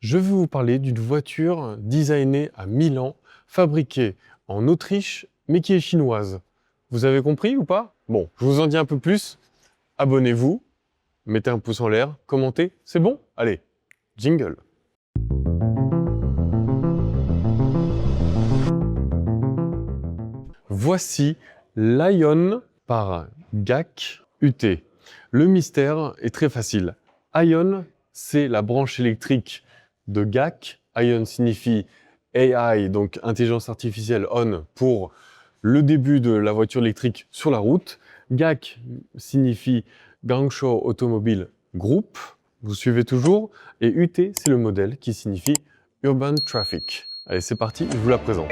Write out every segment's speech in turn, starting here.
Je vais vous parler d'une voiture designée à Milan, fabriquée en Autriche, mais qui est chinoise. Vous avez compris ou pas? Bon, je vous en dis un peu plus. Abonnez-vous, mettez un pouce en l'air, commentez, c'est bon? Allez, jingle. Voici l'Ion par GAC UT. Le mystère est très facile. Ion, c'est la branche électrique de GAC. Ion signifie AI, donc intelligence artificielle on, pour le début de la voiture électrique sur la route. GAC signifie Guangzhou Automobile Group. Vous suivez toujours. Et UT, c'est le modèle qui signifie Urban Traffic. Allez, c'est parti, je vous la présente.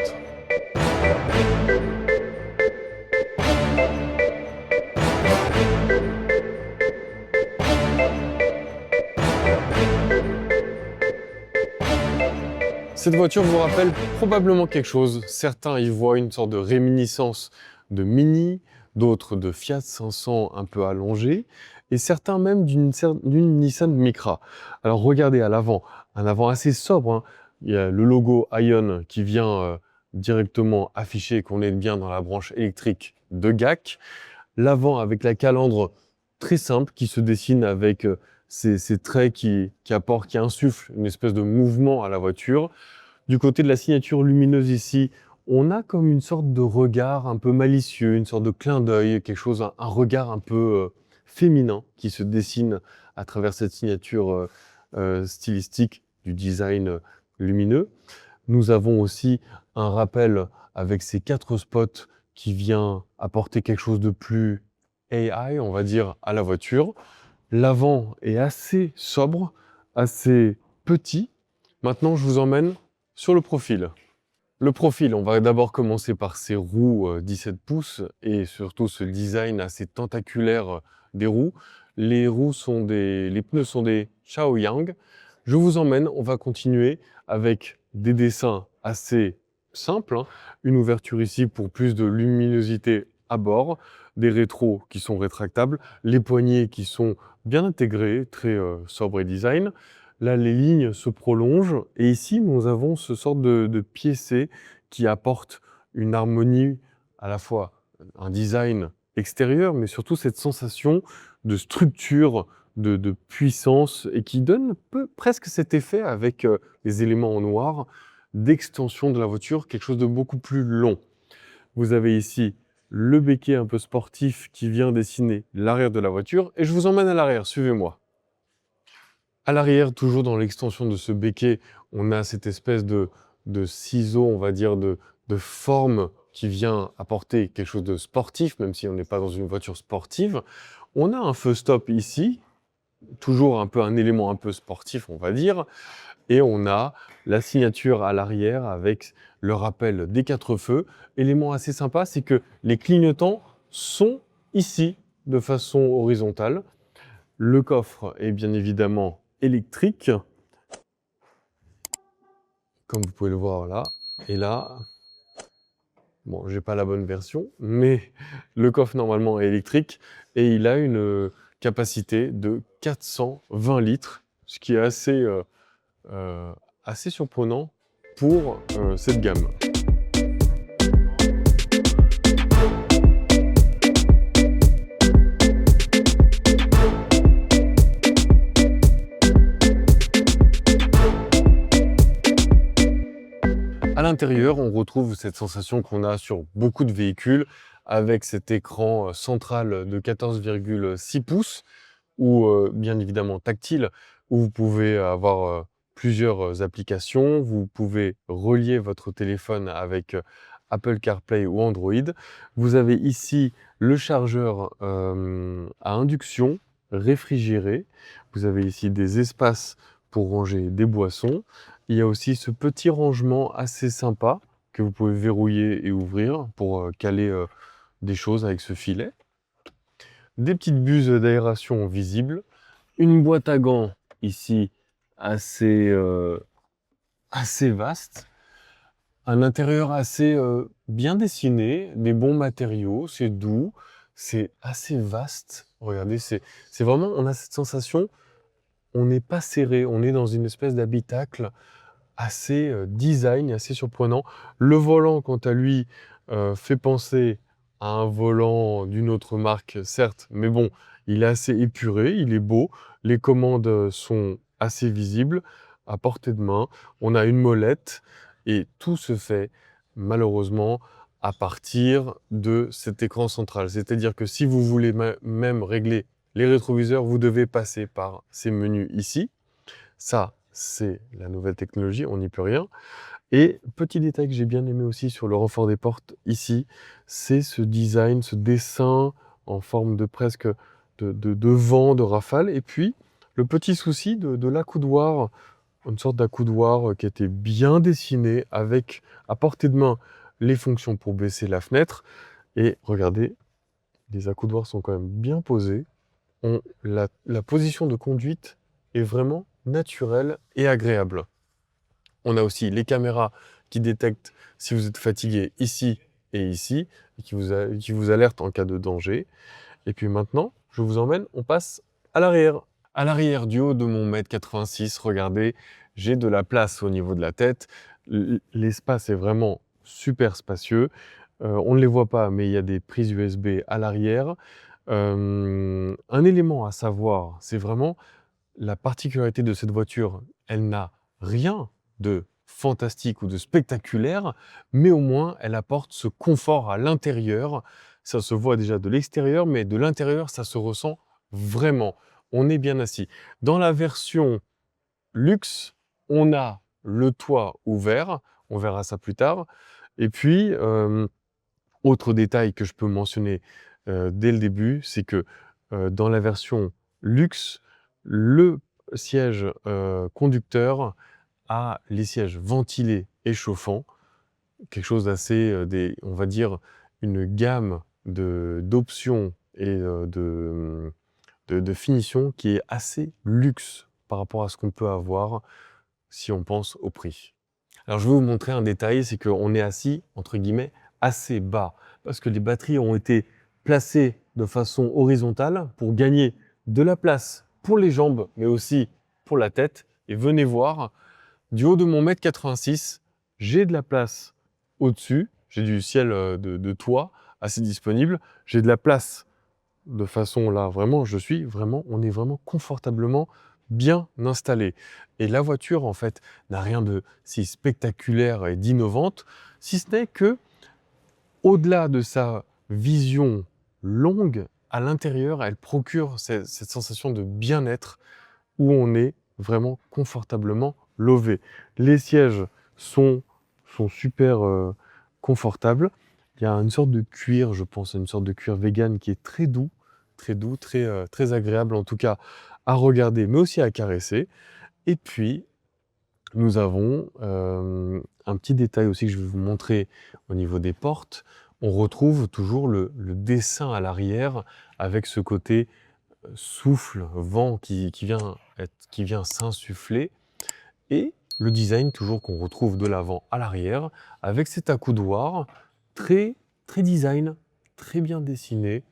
Cette voiture vous rappelle probablement quelque chose. Certains y voient une sorte de réminiscence de Mini, d'autres de Fiat 500 un peu allongé, et certains même d'une Nissan Micra. Alors regardez à l'avant, un avant assez sobre, hein. Il y a le logo Ion qui vient directement afficher qu'on est bien dans la branche électrique de GAC. L'avant avec la calandre très simple qui se dessine avec ces traits qui insufflent une espèce de mouvement à la voiture. Du côté de la signature lumineuse ici, on a comme une sorte de regard un peu malicieux, une sorte de clin d'œil, quelque chose, un regard un peu féminin qui se dessine à travers cette signature stylistique du design lumineux. Nous avons aussi un rappel avec ces 4 spots qui vient apporter quelque chose de plus AI, on va dire, à la voiture. L'avant est assez sobre, assez petit. Maintenant, je vous emmène sur le profil. Le profil, on va d'abord commencer par ces roues 17 pouces et surtout ce design assez tentaculaire des roues. Les pneus sont des Shaoyang. Je vous emmène, on va continuer avec des dessins assez simples, hein. Une ouverture ici pour plus de luminosité à bord, des rétros qui sont rétractables, les poignées qui sont bien intégrées, très sobre et design. Là, les lignes se prolongent et ici, nous avons ce sorte de piécé qui apporte une harmonie, à la fois un design extérieur, mais surtout cette sensation de structure, de puissance et qui donne presque cet effet avec les éléments en noir d'extension de la voiture, quelque chose de beaucoup plus long. Vous avez ici le béquet un peu sportif qui vient dessiner l'arrière de la voiture et je vous emmène à l'arrière, suivez-moi. À l'arrière, toujours dans l'extension de ce béquet, on a cette espèce de ciseau, on va dire, de forme qui vient apporter quelque chose de sportif, même si on n'est pas dans une voiture sportive. On a un feu stop ici, toujours un peu un élément un peu sportif, on va dire. Et on a la signature à l'arrière avec le rappel des 4 feux. Élément assez sympa, c'est que les clignotants sont ici de façon horizontale. Le coffre est bien évidemment électrique, comme vous pouvez le voir là. Et là, bon, j'ai pas la bonne version, mais le coffre normalement est électrique et il a une capacité de 420 litres, ce qui est assez surprenant pour cette gamme. À l'intérieur, on retrouve cette sensation qu'on a sur beaucoup de véhicules avec cet écran central de 14,6 pouces ou bien évidemment tactile où vous pouvez avoir plusieurs applications. Vous pouvez relier votre téléphone avec Apple CarPlay ou Android. Vous avez ici le chargeur à induction réfrigéré. Vous avez ici des espaces pour ranger des boissons. Il y a aussi ce petit rangement assez sympa que vous pouvez verrouiller et ouvrir pour caler des choses avec ce filet. Des petites buses d'aération visibles. Une boîte à gants ici assez vaste. Un intérieur assez bien dessiné, des bons matériaux, c'est doux, c'est assez vaste. Regardez, c'est vraiment, on a cette sensation on n'est pas serré, on est dans une espèce d'habitacle assez design, assez surprenant. Le volant, quant à lui, fait penser à un volant d'une autre marque, certes, mais bon, il est assez épuré, il est beau. Les commandes sont assez visibles, à portée de main. On a une molette et tout se fait, malheureusement, à partir de cet écran central. C'est-à-dire que si vous voulez même régler les rétroviseurs, vous devez passer par ces menus ici. Ça, c'est la nouvelle technologie, on n'y peut rien. Et petit détail que j'ai bien aimé aussi sur le renfort des portes ici, c'est ce design, ce dessin en forme de presque de vent, de rafale. Et puis, le petit souci de l'accoudoir, une sorte d'accoudoir qui était bien dessiné avec à portée de main les fonctions pour baisser la fenêtre. Et regardez, les accoudoirs sont quand même bien posés. La position de conduite est vraiment naturelle et agréable. On a aussi les caméras qui détectent si vous êtes fatigué ici et ici, et qui vous alertent en cas de danger. Et puis maintenant, je vous emmène, on passe à l'arrière. À l'arrière du haut de mon 1,86 m, regardez, j'ai de la place au niveau de la tête. L'espace est vraiment super spacieux. On ne les voit pas, mais il y a des prises USB à l'arrière. Un élément à savoir, c'est vraiment la particularité de cette voiture. Elle n'a rien de fantastique ou de spectaculaire, mais au moins elle apporte ce confort à l'intérieur. Ça se voit déjà de l'extérieur, mais de l'intérieur, ça se ressent vraiment. On est bien assis. Dans la version luxe, on a le toit ouvert, on verra ça plus tard. Et puis, autre détail que je peux mentionner dès le début, c'est que dans la version luxe, le siège conducteur a les sièges ventilés et chauffants, quelque chose d'assez, on va dire, une gamme d'options et de finition qui est assez luxe par rapport à ce qu'on peut avoir si on pense au prix. Alors je vais vous montrer un détail, c'est qu'on est assis, entre guillemets, assez bas, parce que les batteries ont été placées de façon horizontale pour gagner de la place pour les jambes, mais aussi pour la tête. Et venez voir, du haut de mon 1,86 m, j'ai de la place au-dessus, j'ai du ciel de toit assez disponible, j'ai de la place de façon là, vraiment, on est vraiment confortablement bien installé. Et la voiture, en fait, n'a rien de si spectaculaire et d'innovante, si ce n'est que, au-delà de sa vision longue, à l'intérieur, elle procure cette sensation de bien-être où on est vraiment confortablement lové. Les sièges sont super confortables. Il y a une sorte de cuir, je pense, une sorte de cuir vegan qui est très doux, très agréable en tout cas à regarder, mais aussi à caresser. Et puis, nous avons un petit détail aussi que je vais vous montrer au niveau des portes. On retrouve toujours le dessin à l'arrière avec ce côté souffle, vent qui vient s'insuffler. Et le design toujours qu'on retrouve de l'avant à l'arrière avec cet accoudoir très design, très bien dessiné,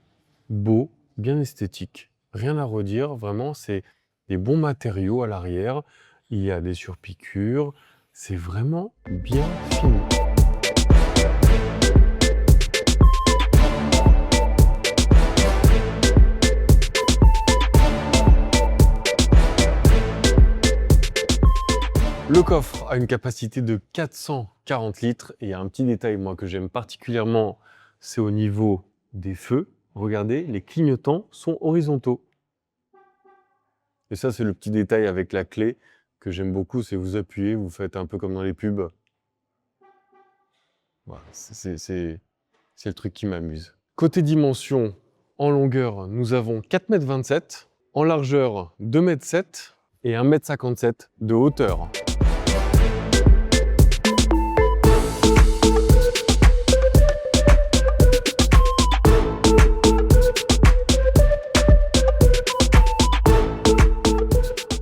beau, bien esthétique. Rien à redire, vraiment, c'est des bons matériaux à l'arrière. Il y a des surpiqûres, c'est vraiment bien fini. Le coffre a une capacité de 440 litres et il y a un petit détail moi que j'aime particulièrement, c'est au niveau des feux. Regardez, les clignotants sont horizontaux. Et ça, c'est le petit détail avec la clé que j'aime beaucoup, c'est vous appuyez, vous faites un peu comme dans les pubs. Voilà, c'est le truc qui m'amuse. Côté dimension, en longueur, nous avons 4,27 m, en largeur 2,7 m et 1,57 m de hauteur.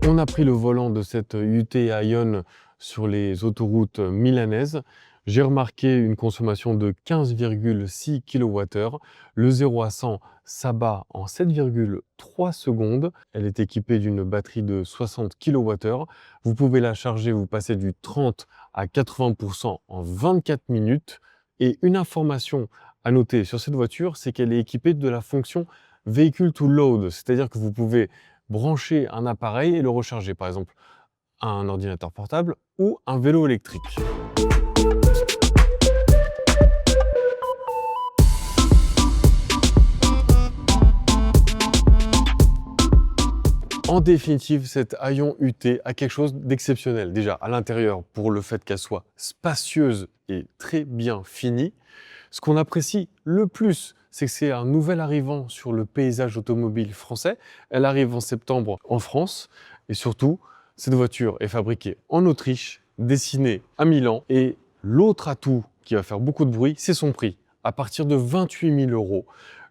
On a pris le volant de cette UT Ion sur les autoroutes milanaises. J'ai remarqué une consommation de 15,6 kWh. Le 0 à 100 s'abat en 7,3 secondes. Elle est équipée d'une batterie de 60 kWh. Vous pouvez la charger, vous passez du 30 à 80% en 24 minutes. Et une information à noter sur cette voiture, c'est qu'elle est équipée de la fonction Vehicle to Load, c'est-à-dire que vous pouvez brancher un appareil et le recharger, par exemple un ordinateur portable ou un vélo électrique. En définitive, cette Aion UT a quelque chose d'exceptionnel. Déjà, à l'intérieur, pour le fait qu'elle soit spacieuse et très bien finie. Ce qu'on apprécie le plus, c'est que c'est un nouvel arrivant sur le paysage automobile français. Elle arrive en septembre en France. Et surtout, cette voiture est fabriquée en Autriche, dessinée à Milan. Et l'autre atout qui va faire beaucoup de bruit, c'est son prix, à partir de 28 000 €.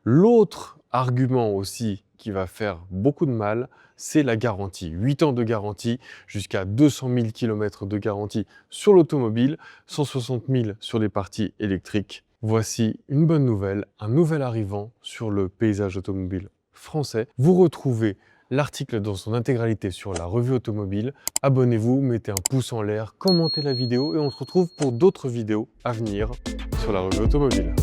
L'autre argument aussi qui va faire beaucoup de mal, c'est la garantie. 8 ans de garantie, jusqu'à 200 000 km de garantie sur l'automobile, 160 000 sur les parties électriques. Voici une bonne nouvelle, un nouvel arrivant sur le paysage automobile français. Vous retrouvez l'article dans son intégralité sur la revue automobile. Abonnez-vous, mettez un pouce en l'air, commentez la vidéo et on se retrouve pour d'autres vidéos à venir sur la revue automobile.